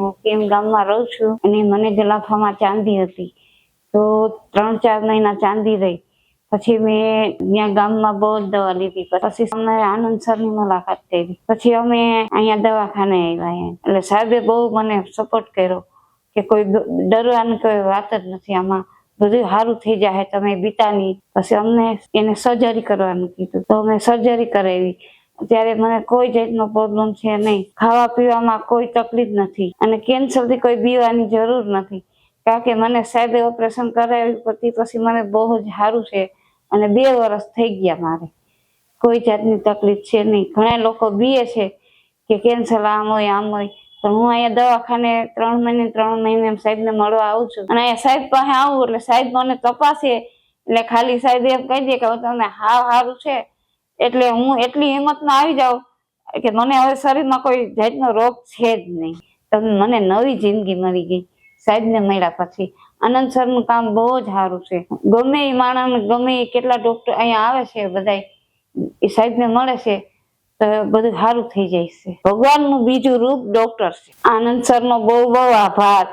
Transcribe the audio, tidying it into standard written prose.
હું કેમ ગામમાં રહું છું અને મને ગલાફામાં ચાંદી હતી તો 3-4 મહિના ચાંદી રહી પછી મેં ત્યાં ગામમાં બહુ જ દવા લીધી પછી અમે આનંદ સરની મુલાકાત કરી પછી અમે અહીંયા દવાખાને આવ્યા એટલે સાહેબે બહુ મને સપોર્ટ કર્યો કે કોઈ ડરવાની કોઈ વાત જ નથી આમાં બધું સારું થઈ જાય તમે બીતા નહીં પછી અમને એને સર્જરી કરવાનું કીધું તો અમે સર્જરી કરાવી અત્યારે મને કોઈ જાતનો પ્રોબ્લેમ છે નહીં ખાવા પીવામાં કોઈ તકલીફ નથી અને કેન્સરથી કોઈ બીવાની જરૂર નથી કારણ કે મને સાહેબે ઓપરેશન કરાવ્યું પછી મને બહુ જ સારું છે અને 2 વર્ષ થઈ ગયા મારે કોઈ જાતની તકલીફ છે નહીં ઘણા લોકો બીએ છે કે કેન્સર આમ હોય પણ હું અહીંયા દવાખાને 3 મહિને સાહેબને મળવા આવું છું અને અહીંયા સાહેબ પાસે આવું એટલે સાહેબ મને તપાસે એટલે ખાલી સાહેબ એમ કહી દે કે તમને સારું છે એટલે હું એટલી હિંમતમાં આવી જાઉં કે મને હવે શરીરમાં કોઈ જાતનો રોગ છે જ નહીં તો મને નવી જિંદગી મળી ગઈ સાહેબને મળ્યા પછી આનંદ સરનું કામ બહુ જ સારું છે ગમે એ માણસ ગમે કેટલા ડોક્ટર અહીંયા આવે છે બધા એ સાહેબને મળે છે તો બધું સારું થઈ જાય છે ભગવાનનું બીજું રૂપ ડોક્ટર છે આનંદ સરનો બહુ બહુ આભાર